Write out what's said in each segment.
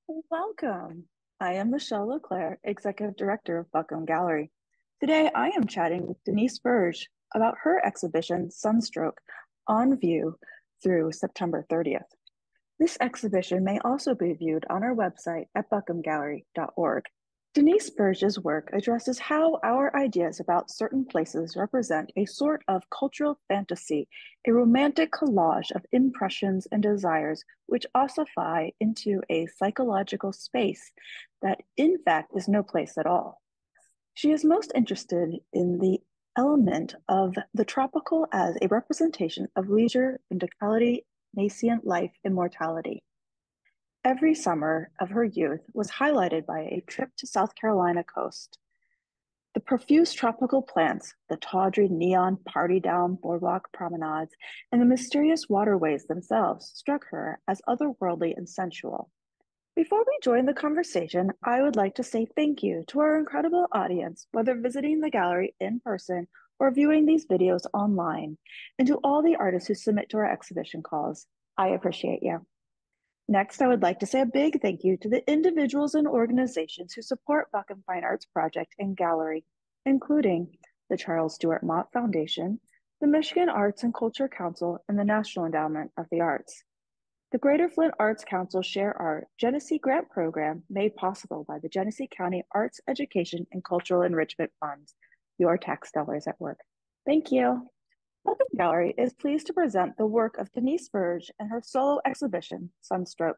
Welcome. I am Michele Leclaire, Executive Director of Buckham Gallery. Today, I am chatting with Denise Burge about her exhibition, Sunstroke, on view through September 30th. This exhibition may also be viewed on our website at buckhamgallery.org. Denise Burge's work addresses how our ideas about certain places represent a sort of cultural fantasy, a romantic collage of impressions and desires which ossify into a psychological space that, in fact, is no place at all. She is most interested in the element of the tropical as a representation of leisure, vindicality, nascent life, immortality. Every summer of her youth was highlighted by a trip to South Carolina coast. The profuse tropical plants, the tawdry neon party down boardwalk promenades, and the mysterious waterways themselves struck her as otherworldly and sensual. Before we join the conversation, I would like to say thank you to our incredible audience, whether visiting the gallery in person or viewing these videos online, and to all the artists who submit to our exhibition calls. I appreciate you. Next, I would like to say a big thank you to the individuals and organizations who support Buckham Fine Arts Project and Gallery, including the Charles Stewart Mott Foundation, the Michigan Arts and Culture Council, and the National Endowment of the Arts. The Greater Flint Arts Council Share Art Genesee Grant Program, made possible by the Genesee County Arts Education and Cultural Enrichment Funds. Your tax dollars at work. Thank you. Buckham Gallery is pleased to present the work of Denise Burge and her solo exhibition, Sunstroke.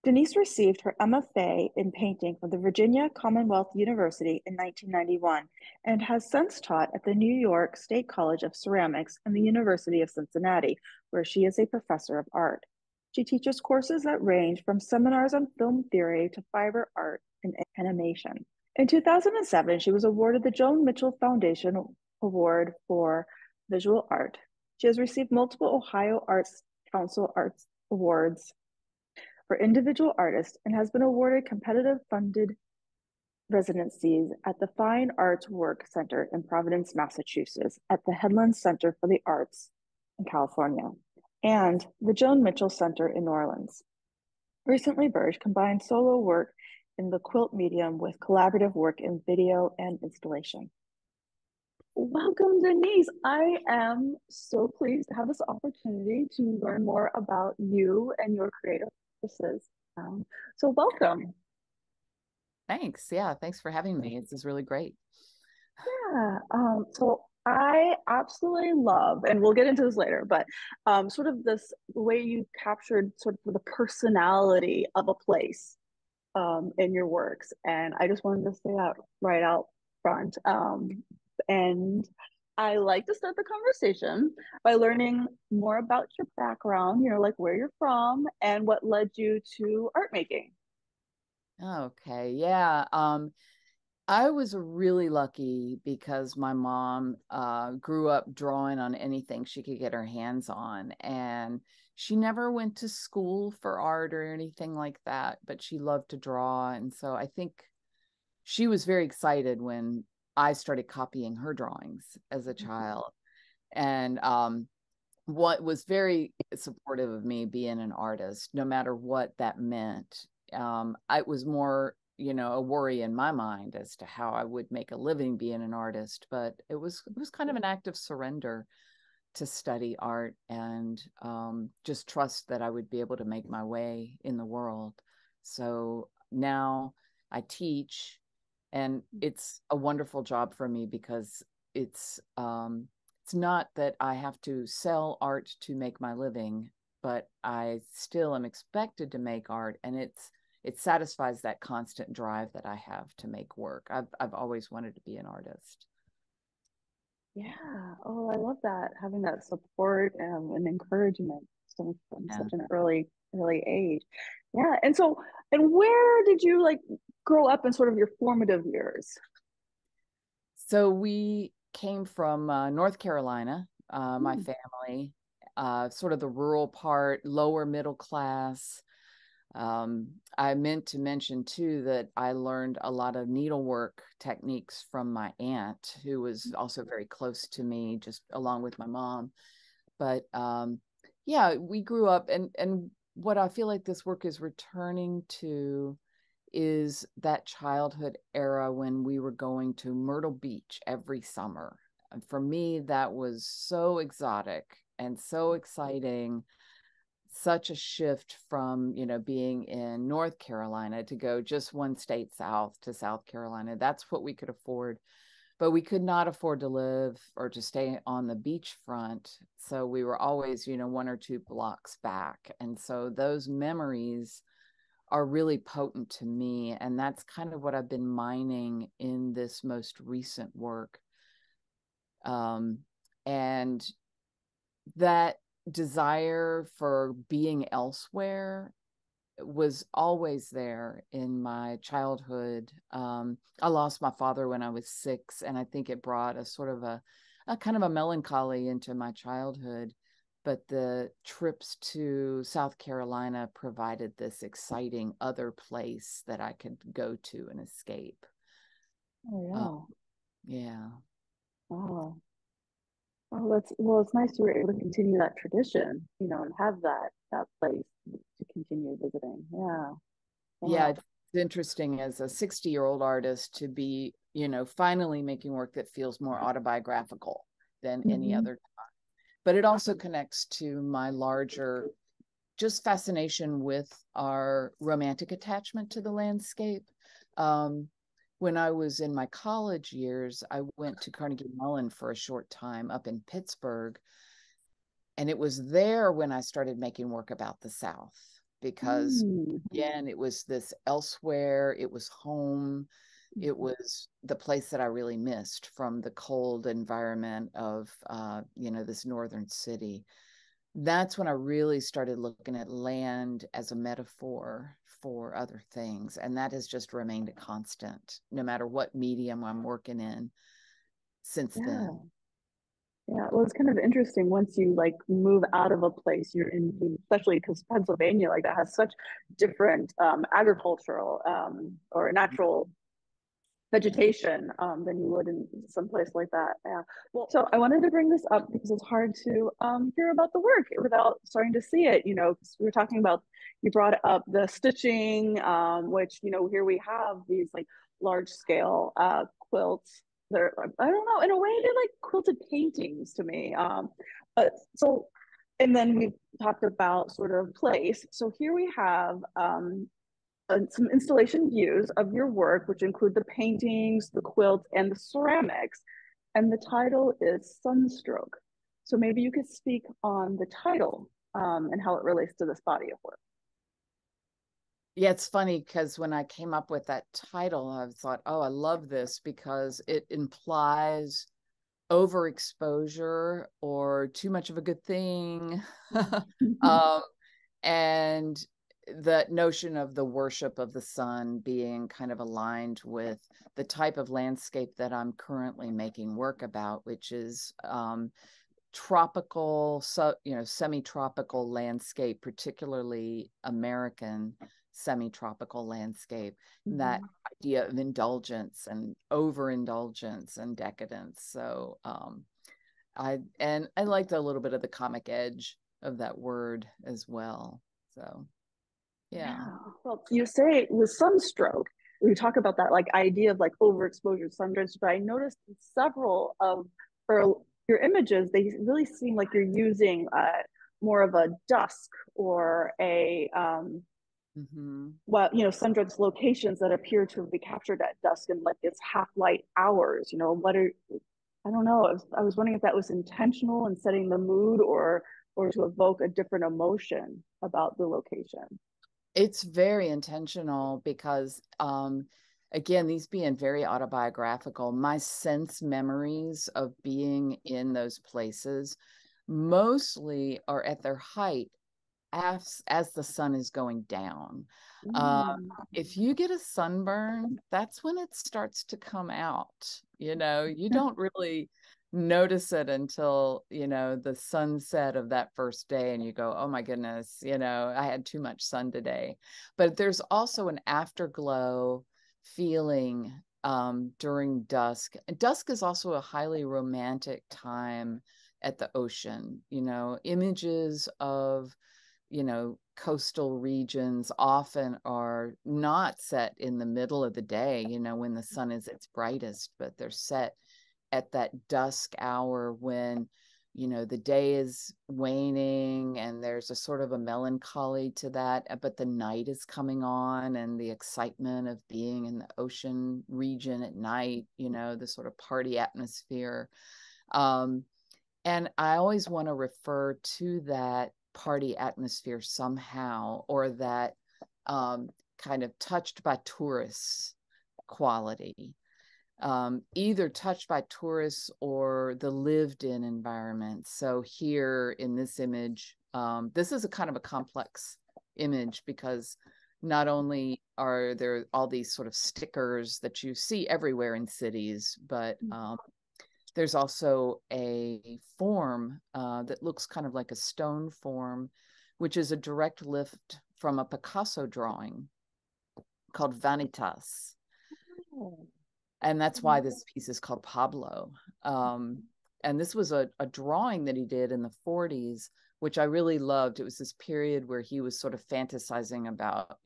Denise received her MFA in painting from the Virginia Commonwealth University in 1991 and has since taught at the New York State College of Ceramics and the University of Cincinnati, where she is a professor of art. She teaches courses that range from seminars on film theory to fiber art and animation. In 2007, she was awarded the Joan Mitchell Foundation Award for Visual Art. She has received multiple Ohio Arts Council Arts Awards for individual artists and has been awarded competitive funded residencies at the Fine Arts Work Center in Providence, Massachusetts, at the Headland Center for the Arts in California, and the Joan Mitchell Center in New Orleans. Recently, Burge combined solo work in the quilt medium with collaborative work in video and installation. Welcome, Denise. I am so pleased to have this opportunity to learn more about you and your creative practices. So welcome. Thanks. Yeah, thanks for having me. This is really great. Yeah. So I absolutely love, and we'll get into this later, but sort of this the way you captured sort of the personality of a place in your works. And I just wanted to say that right out front. And I like to start the conversation by learning more about your background, like where you're from and what led you to art making. Okay. Yeah. I was really lucky because my mom grew up drawing on anything she could get her hands on. And she never went to school for art or anything like that, but she loved to draw. And so I think she was very excited when I started copying her drawings as a child. And what was very supportive of me being an artist, no matter what that meant. I was more, a worry in my mind as to how I would make a living being an artist, but it was kind of an act of surrender to study art and just trust that I would be able to make my way in the world. So now I teach, and it's a wonderful job for me because it's not that I have to sell art to make my living, but I still am expected to make art, and it satisfies that constant drive that I have to make work. I've always wanted to be an artist. Yeah. Oh, I love that. Having that support and encouragement from Yeah. such an early age. Yeah. And where did you like grow up in sort of your formative years? So we came from North Carolina, my Hmm. family, sort of the rural part, lower middle class. I meant to mention too that I learned a lot of needlework techniques from my aunt, who was also very close to me, just along with my mom. But yeah, we grew up, and what I feel like this work is returning to is that childhood era when we were going to Myrtle Beach every summer. And for me, that was so exotic and so exciting, such a shift from, being in North Carolina to go just one state south to South Carolina. That's what we could afford. But we could not afford to live or to stay on the beachfront. So we were always, one or two blocks back. And so those memories are really potent to me. And that's kind of what I've been mining in this most recent work. And that desire for being elsewhere was always there in my childhood. I lost my father when I was 6, and I think it brought a sort of a kind of a melancholy into my childhood. But the trips to South Carolina provided this exciting other place that I could go to and escape. Oh, yeah. wow. Oh, it's nice you were able to continue that tradition, and have that place to continue visiting. Yeah. Yeah, Wow. it's interesting as a 60-year-old artist to be, finally making work that feels more autobiographical than any other time. But it also connects to my larger just fascination with our romantic attachment to the landscape. When I was in my college years, I went to Carnegie Mellon for a short time up in Pittsburgh. And it was there when I started making work about the South, because again, it was this elsewhere, it was home, it was the place that I really missed from the cold environment of, this northern city. That's when I really started looking at land as a metaphor for other things. And that has just remained a constant, no matter what medium I'm working in since then. Yeah, well, it's kind of interesting once you like move out of a place you're in, especially because Pennsylvania like that has such different agricultural or natural vegetation than you would in some place like that. Yeah. Well, so I wanted to bring this up because it's hard to hear about the work without starting to see it. We were talking about, you brought up the stitching, which here we have these like large scale quilts. They're, I don't know, in a way they're like quilted paintings to me. But so, and then we talked about sort of place. So here we have some installation views of your work, which include the paintings, the quilts, and the ceramics. And the title is Sunstroke. So maybe you could speak on the title and how it relates to this body of work. Yeah, it's funny because when I came up with that title, I thought, oh, I love this because it implies overexposure or too much of a good thing. And the notion of the worship of the sun being kind of aligned with the type of landscape that I'm currently making work about, which is tropical, semi-tropical landscape, particularly American semi-tropical landscape. That idea of indulgence and overindulgence and decadence. So I liked a little bit of the comic edge of that word as well. So yeah. Well, you say with sunstroke, we talk about that like idea of like overexposure sundress, but I noticed several of your images, they really seem like you're using more of a dusk or a sundress locations that appear to be captured at dusk and like it's half light hours. I don't know. I was wondering if that was intentional in setting the mood or to evoke a different emotion about the location. It's very intentional because, again, these being very autobiographical, my sense memories of being in those places mostly are at their height as the sun is going down. If you get a sunburn, that's when it starts to come out. You don't really notice it until the sunset of that first day and you go, oh my goodness, I had too much sun today. But there's also an afterglow feeling during dusk. Dusk is also a highly romantic time at the ocean. Images of coastal regions often are not set in the middle of the day, when the sun is its brightest, but they're set at that dusk hour when, the day is waning and there's a sort of a melancholy to that, but the night is coming on, and the excitement of being in the ocean region at night, the sort of party atmosphere. And I always want to refer to that party atmosphere somehow, or that kind of touched by tourists quality, either touched by tourists or the lived in environment. So here in this image, this is a kind of a complex image, because not only are there all these sort of stickers that you see everywhere in cities, but there's also a form that looks kind of like a stone form, which is a direct lift from a Picasso drawing called Vanitas. Oh. And that's why this piece is called Pablo. And this was a drawing that he did in the 40s, which I really loved. It was this period where he was sort of fantasizing about,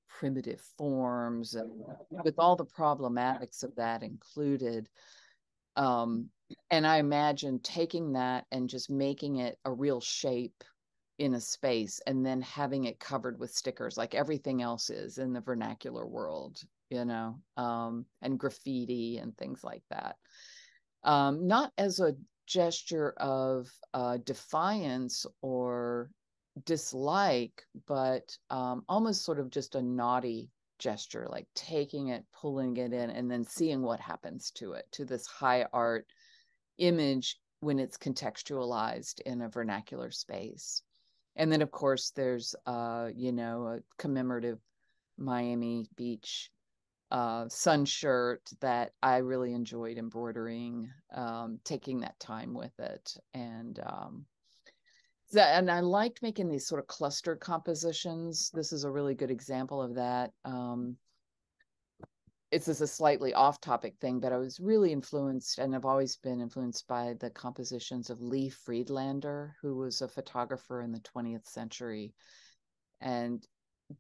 primitive forms, and with all the problematics of that included. And I imagine taking that and just making it a real shape in a space, and then having it covered with stickers like everything else is in the vernacular world, and graffiti and things like that. Not as a gesture of defiance or dislike, but almost sort of just a naughty gesture, like taking it, pulling it in, and then seeing what happens to it, to this high art image when it's contextualized in a vernacular space. And then, of course, there's, a commemorative Miami Beach sun shirt that I really enjoyed embroidering, taking that time with it. And I liked making these sort of cluster compositions. This is a really good example of that. It's just a slightly off-topic thing, but I was really influenced, and I've always been influenced by the compositions of Lee Friedlander, who was a photographer in the 20th century. And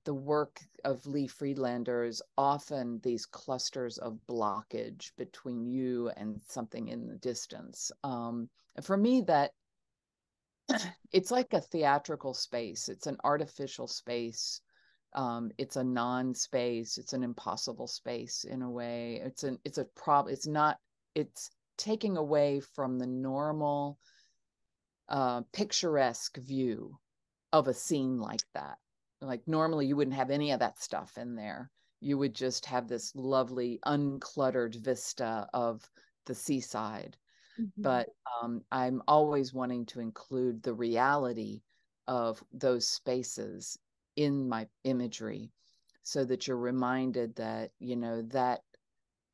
the work of Lee Friedlander is often these clusters of blockage between you and something in the distance. And for me, that it's like a theatrical space. It's an artificial space. It's a non-space. It's an impossible space in a way. It's taking away from the normal picturesque view of a scene like that. Like normally you wouldn't have any of that stuff in there. You would just have this lovely uncluttered vista of the seaside. Mm-hmm. But I'm always wanting to include the reality of those spaces in my imagery, so that you're reminded that, that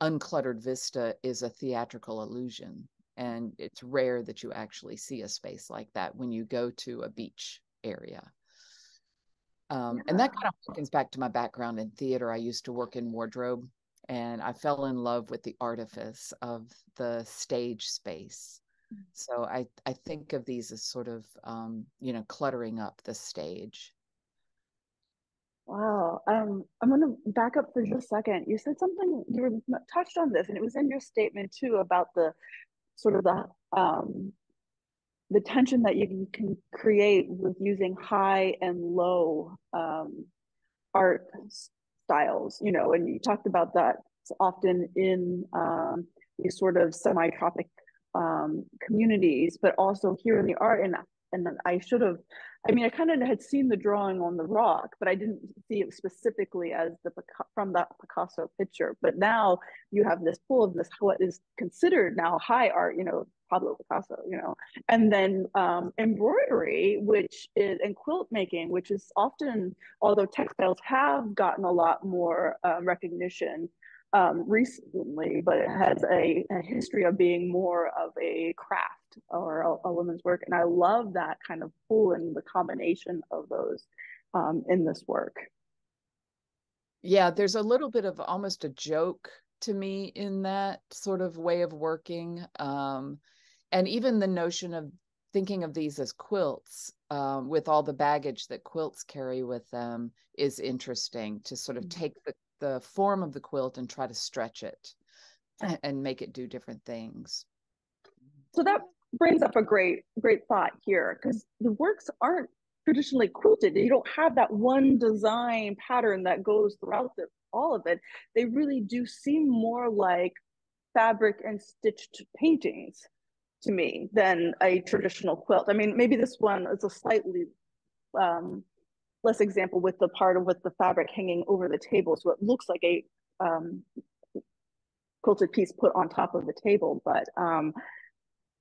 uncluttered vista is a theatrical illusion. And it's rare that you actually see a space like that when you go to a beach area. And that kind of harkens back to my background in theater. I used to work in wardrobe, and I fell in love with the artifice of the stage space. So I think of these as sort of, cluttering up the stage. Wow. I'm going to back up for just a second. You said something, you touched on this, and it was in your statement too, about the sort of the tension that you can create with using high and low art styles, and you talked about that often in these sort of semi-tropic communities, but also here in the art. And I should have, I kind of had seen the drawing on the rock, but I didn't see it specifically as from that Picasso picture. But now you have this pull of this, what is considered now high art, Pablo Picasso, and then embroidery, and quilt making, which is often, although textiles have gotten a lot more recognition recently, but it has a history of being more of a craft or a woman's work. And I love that kind of pull and the combination of those in this work. Yeah, there's a little bit of almost a joke to me in that sort of way of working. And even the notion of thinking of these as quilts with all the baggage that quilts carry with them is interesting, to sort of take the form of the quilt and try to stretch it and make it do different things. So that brings up a great thought here, because the works aren't traditionally quilted. You don't have that one design pattern that goes throughout all of it. They really do seem more like fabric and stitched paintings to me than a traditional quilt. I mean, maybe this one is a slightly less example with the part with the fabric hanging over the table, so it looks like a quilted piece put on top of the table. But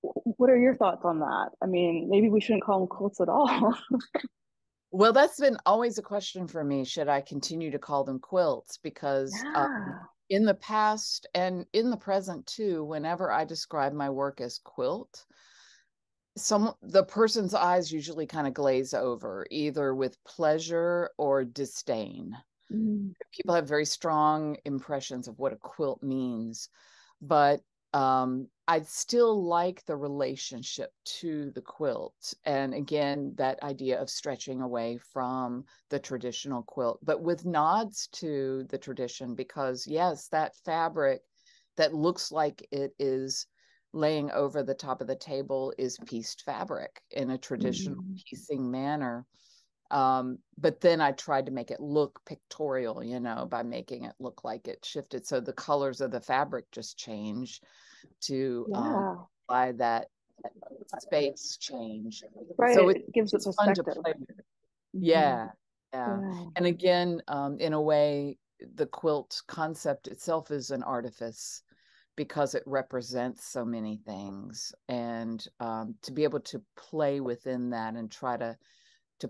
what are your thoughts on that? I mean, maybe we shouldn't call them quilts at all. Well, that's been always a question for me. Should I continue to call them quilts? Because in the past and in the present too, whenever I describe my work as quilt, the person's eyes usually kind of glaze over, either with pleasure or disdain. People have very strong impressions of what a quilt means, but I'd still like the relationship to the quilt. And again, that idea of stretching away from the traditional quilt, but with nods to the tradition, because yes, that fabric that looks like it is laying over the top of the table is pieced fabric in a traditional piecing manner. But then I tried to make it look pictorial, you know, by making it look like it shifted. So the colors of the fabric just change to by that space change. Right. So it gives it fun to perspective. play with. Yeah. And again, in a way, the quilt concept itself is an artifice, because it represents so many things. And to be able to play within that and try to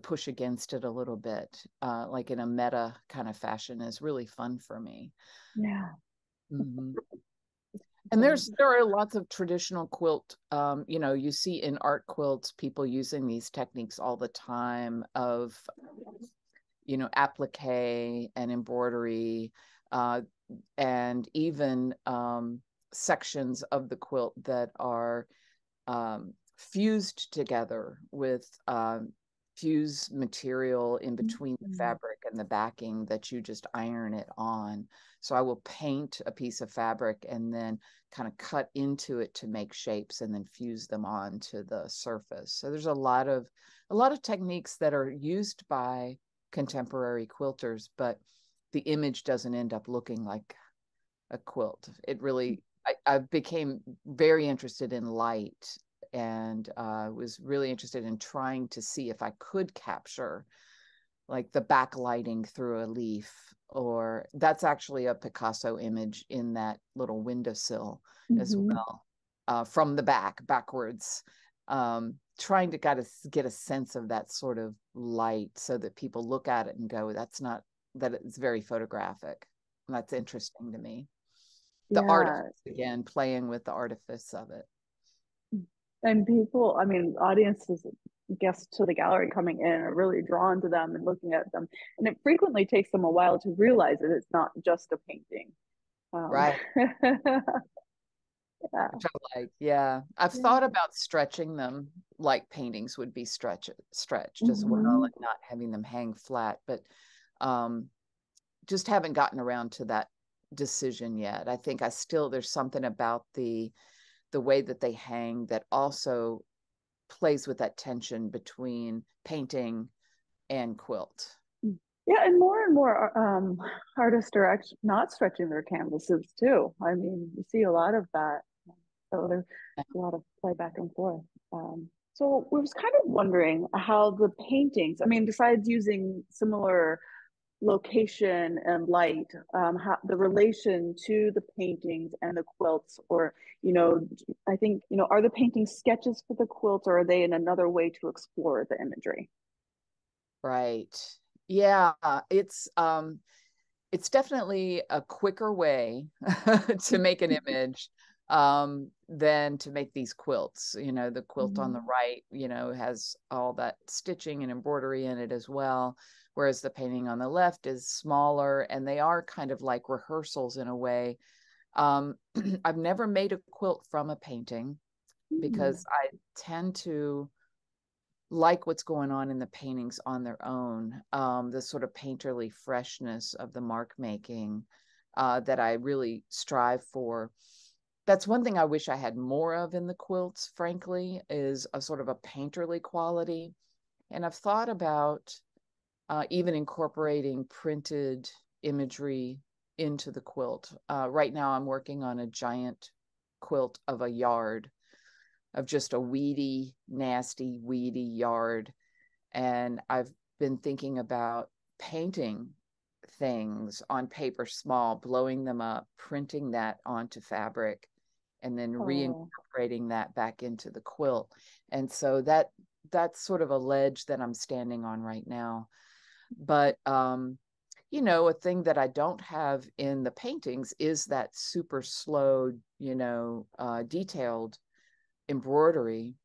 push against it a little bit, like in a meta kind of fashion, is really fun for me. Yeah. And there are lots of traditional quilt, you know, you see in art quilts, people using these techniques all the time of, you know, applique and embroidery, and even sections of the quilt that are fused together with fuse material in between the fabric and the backing that you just iron it on. So I will paint a piece of fabric and then kind of cut into it to make shapes and then fuse them onto the surface. So there's a lot of techniques that are used by contemporary quilters, but the image doesn't end up looking like a quilt. It really, I became very interested in light, and was really interested in trying to see if I could capture like the backlighting through a leaf, or that's actually a Picasso image in that little windowsill as well, from the backwards, trying to get a sense of that sort of light so that people look at it and go, that it's very photographic. And that's interesting to me. The artifice, again, playing with the artifice of it. And people, I mean, audiences, guests to the gallery coming in are really drawn to them and looking at them. And it frequently takes them a while to realize that it's not just a painting. Right. I've thought about stretching them like paintings would be stretched as well, and not having them hang flat, but just haven't gotten around to that decision yet. I think there's something about the way that they hang that also plays with that tension between painting and quilt. Yeah, and more artists are actually not stretching their canvases too. I mean, you see a lot of that. So there's a lot of play back and forth. So we was kind of wondering how the paintings, I mean, besides using similar location and light, how the relation to the paintings and the quilts, or, you know, I think, you know, are the paintings sketches for the quilt, or are they in another way to explore the imagery? Right. Yeah, it's definitely a quicker way to make an image than to make these quilts. You know, the quilt on the right, you know, has all that stitching and embroidery in it as well, whereas the painting on the left is smaller, and they are kind of like rehearsals in a way. I've never made a quilt from a painting because I tend to like what's going on in the paintings on their own, the sort of painterly freshness of the mark making that I really strive for. That's one thing I wish I had more of in the quilts, frankly, is a sort of a painterly quality. And I've thought about even incorporating printed imagery into the quilt. Right now I'm working on a giant quilt of a yard, of just a weedy, nasty, weedy yard. And I've been thinking about painting things on paper small, blowing them up, printing that onto fabric, and then reincorporating that back into the quilt. And so that's sort of a ledge that I'm standing on right now. But you know, a thing that I don't have in the paintings is that super slow, you know, detailed embroidery.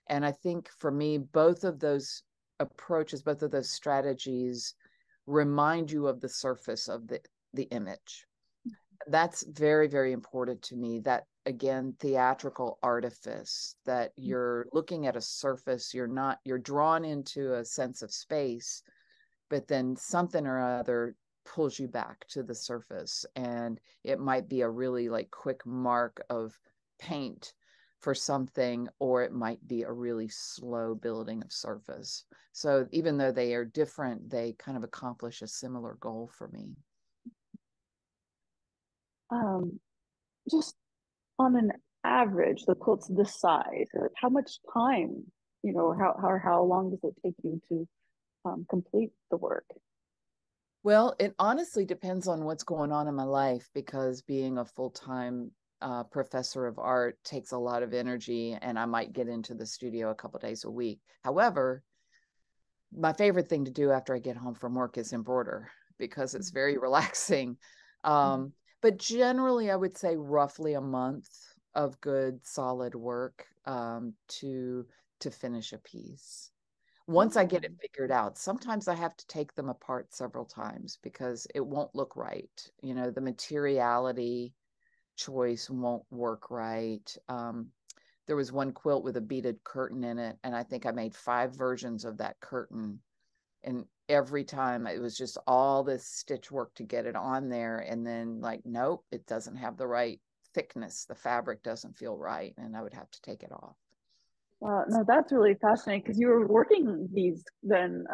And I think for me, both of those approaches, both of those strategies remind you of the surface of the image. That's very, very important to me. That, again, theatrical artifice, that you're looking at a surface, you're drawn into a sense of space, but then something or other pulls you back to the surface. And it might be a really like quick mark of paint for something, or it might be a really slow building of surface. So even though they are different, they kind of accomplish a similar goal for me. Just on an average, the quilt's this size. How much time, you know, or how long does it take you to complete the work? Well, it honestly depends on what's going on in my life, because being a full-time professor of art takes a lot of energy, and I might get into the studio a couple days a week. However, my favorite thing to do after I get home from work is embroider, because it's very relaxing. But generally, I would say roughly a month of good, solid work to finish a piece. Once I get it figured out, sometimes I have to take them apart several times because it won't look right. You know, the materiality choice won't work right. There was one quilt with a beaded curtain in it, and I think I made 5 versions of that curtain. And every time it was just all this stitch work to get it on there. And then like, nope, it doesn't have the right thickness. The fabric doesn't feel right. And I would have to take it off. No, that's really fascinating, because you were working these then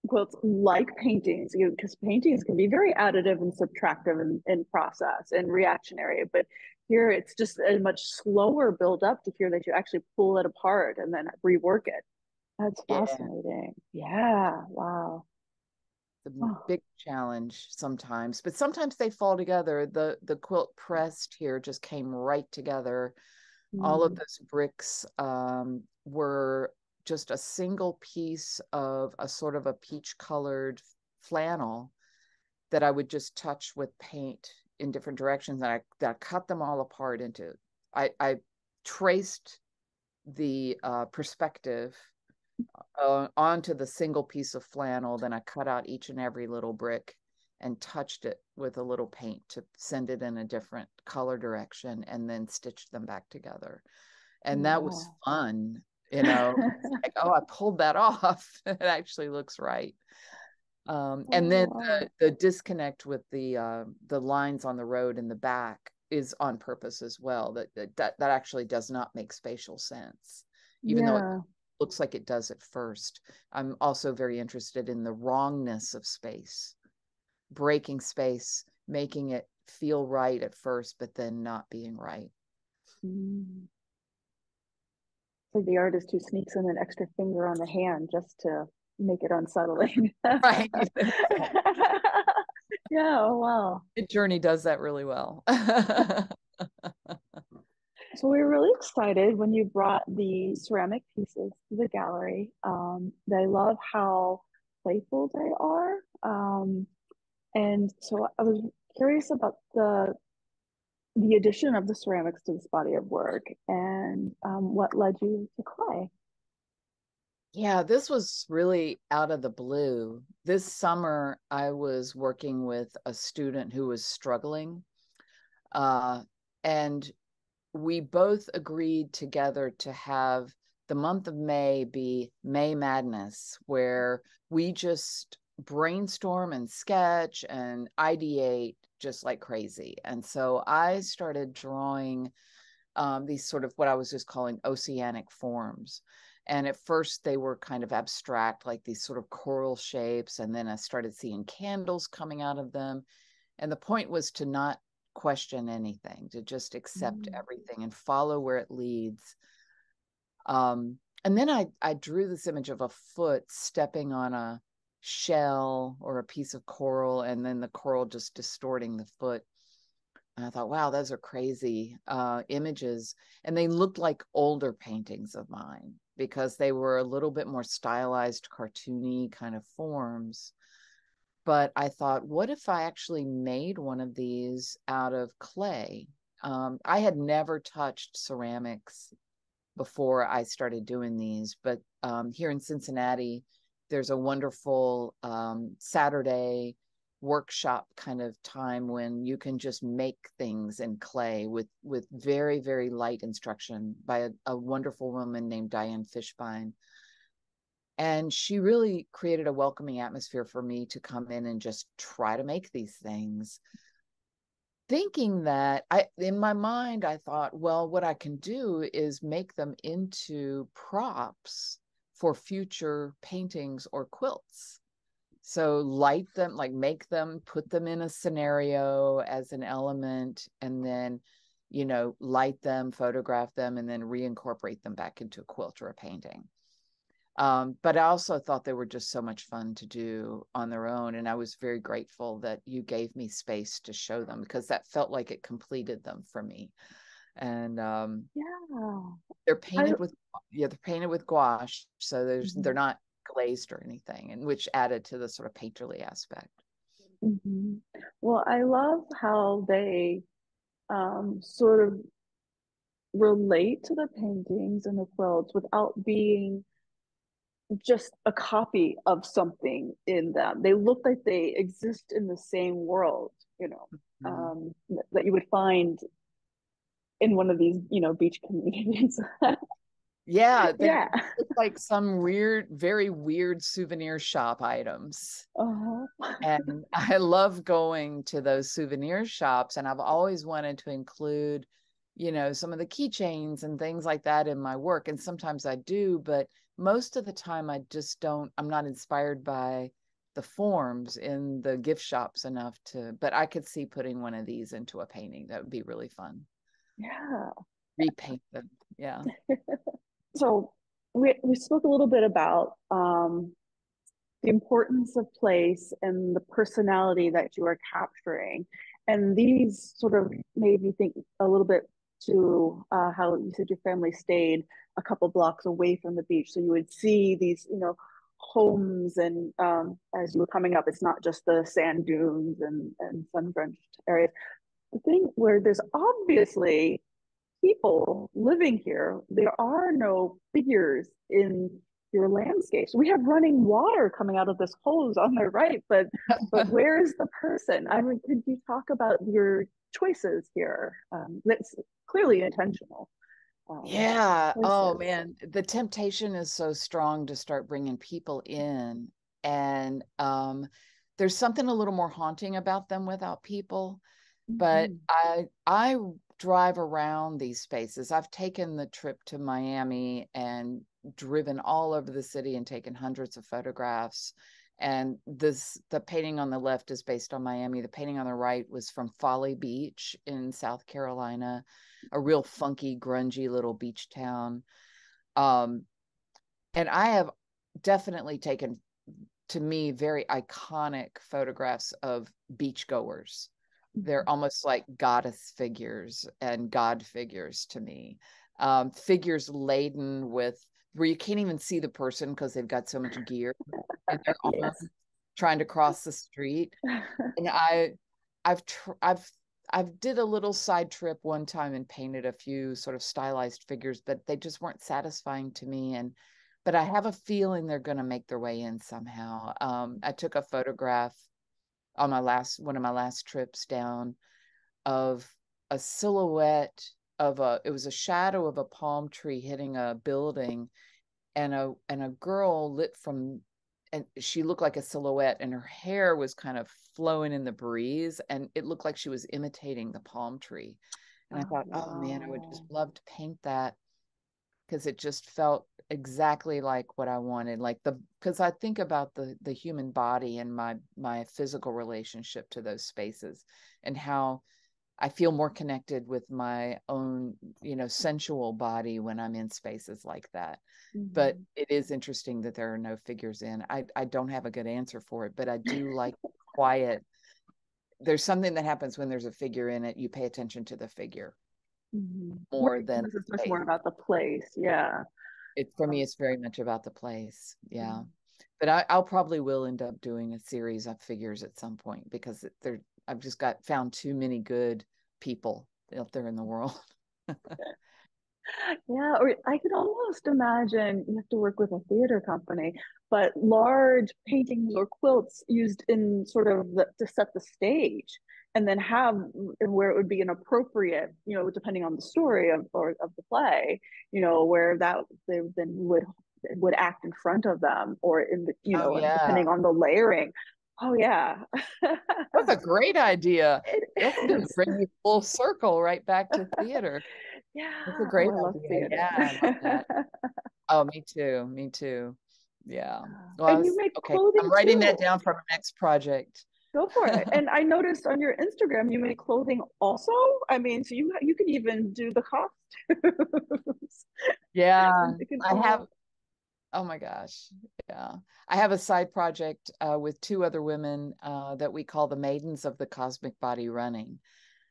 quilts like paintings, because paintings can be very additive and subtractive in process and reactionary, but here it's just a much slower build up to hear that you actually pull it apart and then rework it. That's fascinating. Yeah. Wow. It's a big challenge sometimes, but sometimes they fall together. The quilt pressed here just came right together. All of those bricks were just a single piece of a sort of a peach colored flannel that I would just touch with paint in different directions. And I cut them all apart into, I traced the perspective onto the single piece of flannel. Then I cut out each and every little brick and touched it with a little paint to send it in a different color direction, and then stitched them back together. And that was fun, you know. Like, oh, I pulled that off. It actually looks right. And then the disconnect with the lines on the road in the back is on purpose as well. That actually does not make spatial sense, even though it looks like it does at first. I'm also very interested in the wrongness of space, breaking space, making it feel right at first, but then not being right. So the artist who sneaks in an extra finger on the hand just to make it unsettling. Right. Yeah. Oh, wow. Journey does that really well. So we were really excited when you brought the ceramic pieces to the gallery. They love how playful they are. And so I was curious about the addition of the ceramics to this body of work, and what led you to clay. Yeah, this was really out of the blue. This summer, I was working with a student who was struggling, and we both agreed together to have the month of May be May Madness, where we just brainstorm and sketch and ideate just like crazy. And so I started drawing these sort of what I was just calling oceanic forms. And at first they were kind of abstract, like these sort of coral shapes. And then I started seeing candles coming out of them. And the point was to not question anything, to just accept everything and follow where it leads. And then I drew this image of a foot stepping on a shell or a piece of coral, and then the coral just distorting the foot. And I thought, wow, those are crazy images. And they looked like older paintings of mine because they were a little bit more stylized, cartoony kind of forms. But I thought, what if I actually made one of these out of clay? I had never touched ceramics before I started doing these, but here in Cincinnati, there's a wonderful Saturday workshop kind of time when you can just make things in clay with very, very light instruction by a wonderful woman named Diane Fishbein. And she really created a welcoming atmosphere for me to come in and just try to make these things. Thinking that in my mind, I thought, well, what I can do is make them into props for future paintings or quilts. So light them, like make them, put them in a scenario as an element, and then, light them, photograph them, and then reincorporate them back into a quilt or a painting. But I also thought they were just so much fun to do on their own. And I was very grateful that you gave me space to show them, because that felt like it completed them for me. And they're painted with gouache. So they're not glazed or anything, and which added to the sort of painterly aspect. Well, I love how they sort of relate to the paintings and the quilts without being just a copy of something in them. They look like they exist in the same world, that you would find in one of these, beach communities. Yeah, Yeah. it's like some very weird souvenir shop items. And I love going to those souvenir shops, and I've always wanted to include, some of the keychains and things like that in my work. And sometimes I do, but most of the time I'm not inspired by the forms in the gift shops enough but I could see putting one of these into a painting. That would be really fun. Yeah. Repaint them. Yeah. So we spoke a little bit about the importance of place and the personality that you are capturing. And these sort of made me think a little bit to how you said your family stayed a couple blocks away from the beach. So you would see these, homes, and as you were coming up, it's not just the sand dunes and sun-drenched areas. The thing where there's obviously people living here, there are no figures in your landscapes. We have running water coming out of this hose on the right, but where's the person? I mean, could you talk about your choices here? That's clearly intentional. Yeah. Choices. Oh man, the temptation is so strong to start bringing people in, and there's something a little more haunting about them without people. But I drive around these spaces. I've taken the trip to Miami and driven all over the city and taken hundreds of photographs. And the painting on the left is based on Miami. The painting on the right was from Folly Beach in South Carolina, a real funky, grungy little beach town. And I have definitely taken, to me, very iconic photographs of beachgoers. They're almost like goddess figures and god figures to me. Figures laden with, where you can't even see the person because they've got so much gear in their arms trying to cross the street. And I've did a little side trip one time and painted a few sort of stylized figures, but they just weren't satisfying to me. But I have a feeling they're going to make their way in somehow. I took a photograph on one of my last trips down of a silhouette it was a shadow of a palm tree hitting a building, and a girl lit from, and she looked like a silhouette, and her hair was kind of flowing in the breeze, and it looked like she was imitating the palm tree. And I Oh, thought, oh man, I would just wow. love to paint that, because it just felt exactly like what I wanted. Like because I think about the human body and my physical relationship to those spaces, and how I feel more connected with my own, sensual body when I'm in spaces like that. But Mhm. it is interesting that there are no figures in. I don't have a good answer for it, but I do like quiet. There's something that happens when there's a figure in it. You pay attention to the figure more Right, than this is the much space. more about the place. Yeah. For me, Um, it's very much about the place. Yeah. mm. But I'll probably will end up doing a series of figures at some point, because I've just found too many good people out there in the world. Yeah, or I could almost imagine you have to work with a theater company, but large paintings or quilts used in sort of to set the stage, and then have where it would be an appropriate, depending on the story of the play, where that they then would act in front of them, or in the, Oh yeah. depending on the layering. Oh yeah. That's a great idea. It That's going to is. bring you full circle right back to theater. That's a Yeah. Oh, great I love idea. theater. Yeah, I love that. Oh, me too. Me too. Yeah. Well, And you make okay. I'm clothing writing that too. down for my next project. Go for it. And I noticed on your Instagram you make clothing also. I mean, so you could even do the costumes. Yeah, It could I have. all. Oh my gosh. Yeah. I have a side project with two other women that we call the Maidens of the Cosmic Body Running.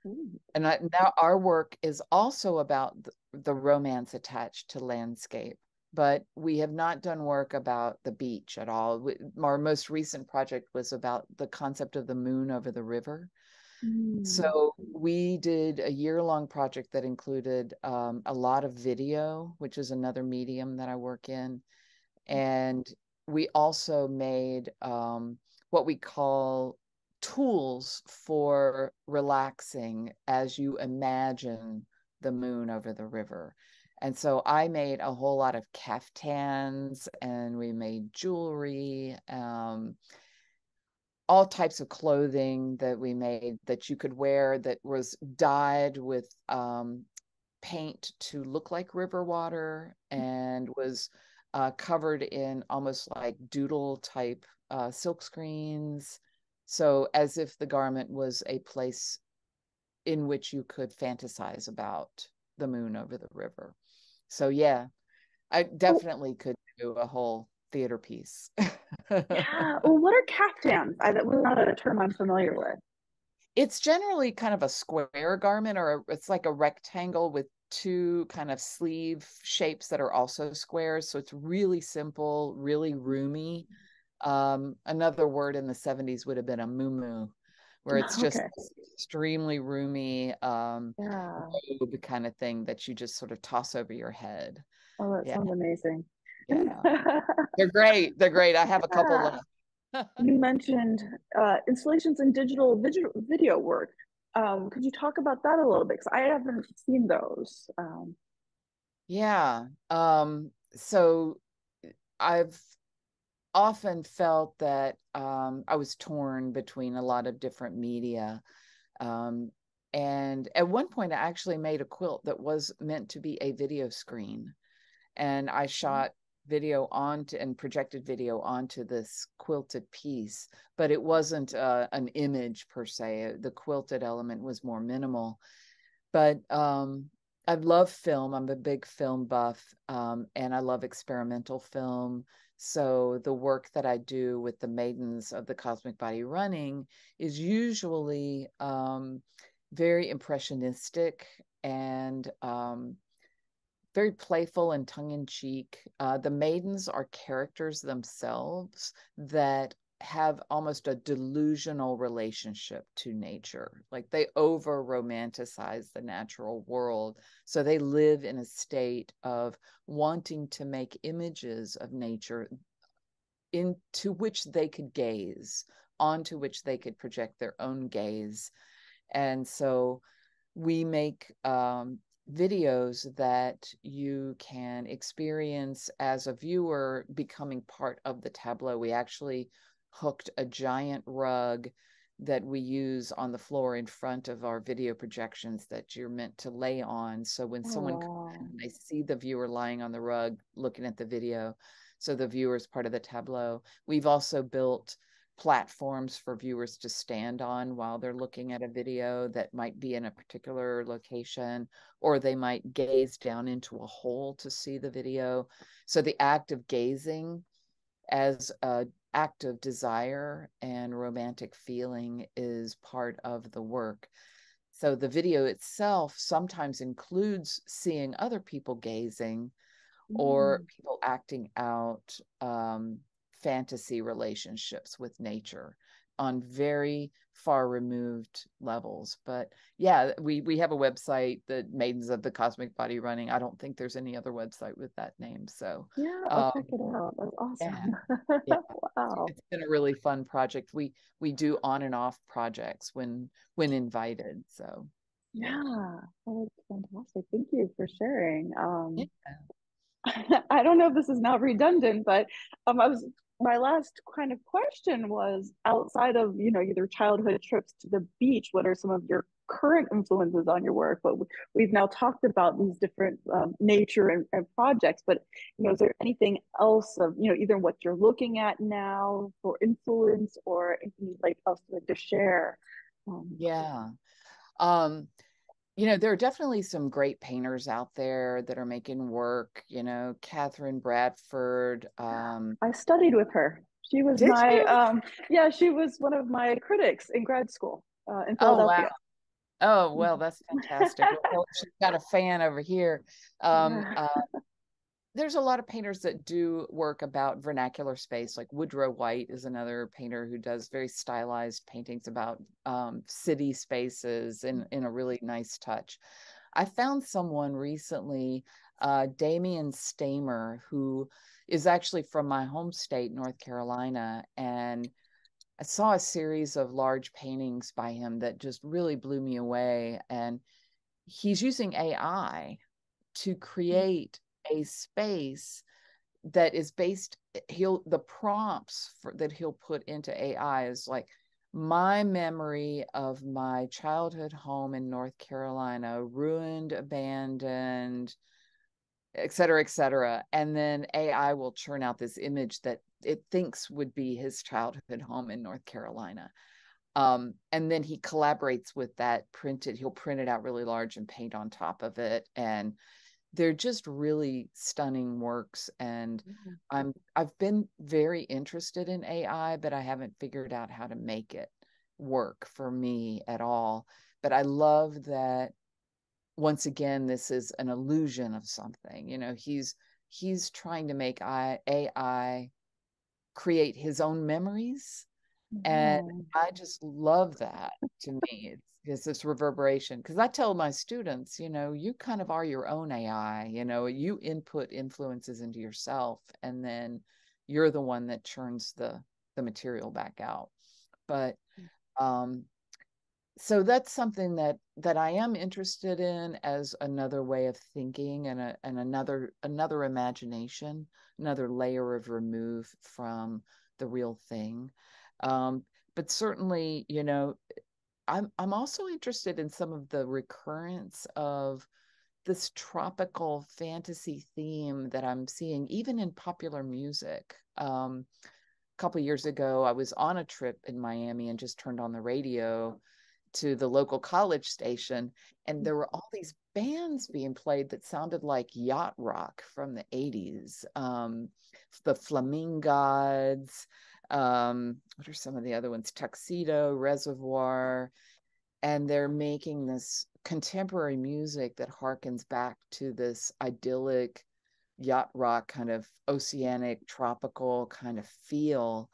Ooh. And now our work is also about the romance attached to landscape, but we have not done work about the beach at all. Our most recent project was about the concept of the moon over the river. Mm. So we did a year-long project that included a lot of video, which is another medium that I work in. And we also made what we call tools for relaxing as you imagine the moon over the river. And so I made a whole lot of caftans, and we made jewelry, all types of clothing that we made that you could wear that was dyed with paint to look like river water, and was covered in almost like doodle type silk screens. So, as if the garment was a place in which you could fantasize about the moon over the river. So, yeah, I Oh, definitely could do a whole theater piece. yeah. Well, what are caftans? That was not a term I'm familiar with. It's generally kind of a square garment, or it's like a rectangle with two kind of sleeve shapes that are also squares. So it's really simple, really roomy. Another word in the 70s would have been a muumuu, where it's just Okay. extremely roomy Yeah. robe kind of thing that you just sort of toss over your head. Oh, that Yeah, sounds amazing. yeah. They're great. They're great. I have a couple Yeah. left. You mentioned installations and digital video work. Could you talk about that a little bit? Because I haven't seen those. Yeah. So I've often felt that I was torn between a lot of different media. Um, and at one point, I actually made a quilt that was meant to be a video screen. And I shot video onto and projected video onto this quilted piece, but it wasn't an image per se. The quilted element was more minimal. But I love film. I'm a big film buff, and I love experimental film. So the work that I do with the Maidens of the Cosmic Body Running is usually very impressionistic, and very playful and tongue-in-cheek. The maidens are characters themselves that have almost a delusional relationship to nature. Like they over romanticize the natural world. So they live in a state of wanting to make images of nature into which they could gaze, onto which they could project their own gaze. And so we make videos that you can experience as a viewer becoming part of the tableau. We actually hooked a giant rug that we use on the floor in front of our video projections that you're meant to lay on. So when Oh, someone comes wow. in, they see the viewer lying on the rug looking at the video. So the viewer is part of the tableau. We've also built platforms for viewers to stand on while they're looking at a video that might be in a particular location, or they might gaze down into a hole to see the video. So the act of gazing as an act of desire and romantic feeling is part of the work. So the video itself sometimes includes seeing other people gazing or Mm. people acting out fantasy relationships with nature on very far removed levels. But yeah, we have a website, the Maidens of the Cosmic Body Running. I don't think there's any other website with that name. So Yeah, I'll um, check it out. That's yeah, awesome. yeah, Wow. it's been a really fun project. We do on and off projects when invited. So yeah. Yeah, that was fantastic. Thank you for sharing. Yeah. I don't know if this is now redundant, but I was my last kind of question was outside of, either childhood trips to the beach, what are some of your current influences on your work? But we've now talked about these different nature and projects, but is there anything else of, either what you're looking at now for influence or anything like else to share? Yeah. Um, there are definitely some great painters out there that are making work, Catherine Bradford. I studied with her. She was Did my, you? yeah, she was one of my critics in grad school in Oh, wow. Philadelphia. Oh, well, that's fantastic. Well, she's got a fan over here. Um, Yeah. uh, there's a lot of painters that do work about vernacular space, like Woodrow White is another painter who does very stylized paintings about city spaces in a really nice touch. I found someone recently, Damian Stamer, who is actually from my home state, North Carolina, and I saw a series of large paintings by him that just really blew me away. And he's using AI to create a space that is based, the prompts that he'll put into AI is like my memory of my childhood home in North Carolina, ruined, abandoned, et cetera, et cetera. And then AI will churn out this image that it thinks would be his childhood home in North Carolina. And then he collaborates with that he'll print it out really large and paint on top of it. And they're just really stunning works. And I've been very interested in AI, but I haven't figured out how to make it work for me at all. But I love that once again, this is an illusion of something. He's trying to make AI create his own memories, and Yeah. I just love that. To me, it's this reverberation, because I tell my students, you kind of are your own AI. You input influences into yourself, and then you're the one that churns the material back out. But um so that's something that I am interested in as another way of thinking, and another imagination, another layer of remove from the real thing. But certainly, I'm also interested in some of the recurrence of this tropical fantasy theme that I'm seeing even in popular music. A couple of years ago, I was on a trip in Miami and just turned on the radio to the local college station, and there were all these bands being played that sounded like yacht rock from the 80s. The Flamingods, what are some of the other ones? Tuxedo, Reservoir, and they're making this contemporary music that harkens back to this idyllic yacht rock kind of oceanic tropical kind of feel,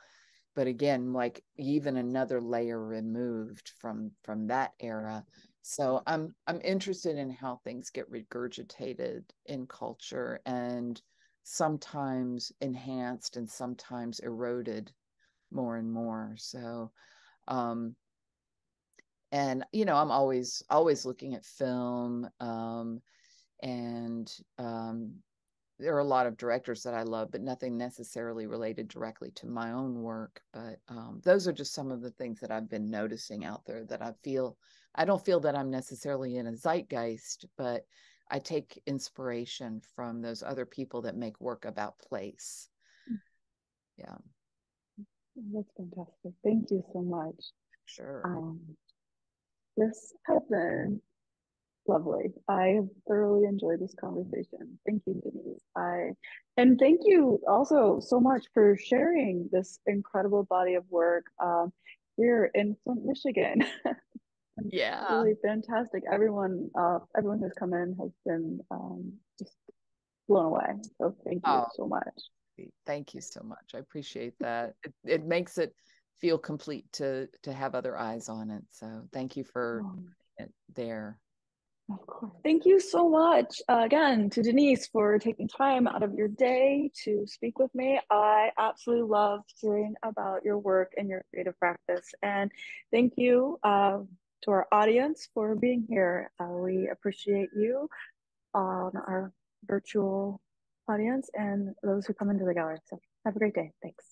but again, like even another layer removed from that era. So I'm interested in how things get regurgitated in culture, and sometimes enhanced and sometimes eroded more and more. So and I'm always looking at film. And there are a lot of directors that I love, but nothing necessarily related directly to my own work. But those are just some of the things that I've been noticing out there that I don't feel that I'm necessarily in a zeitgeist, but I take inspiration from those other people that make work about place. Yeah. That's fantastic. Thank you so much. Sure. This has been lovely. I have thoroughly enjoyed this conversation. Thank you, Denise. And thank you also so much for sharing this incredible body of work here in Flint, Michigan. Yeah. Really fantastic. Everyone who's come in has been just blown away. So thank you Oh, so much. thank you so much. I appreciate that. It makes it feel complete to have other eyes on it. So thank you for it there. Of course. Thank you so much again to Denise for taking time out of your day to speak with me. I absolutely love hearing about your work and your creative practice. And thank you to our audience for being here. We appreciate you on our virtual audience and those who come into the gallery. So have a great day. Thanks.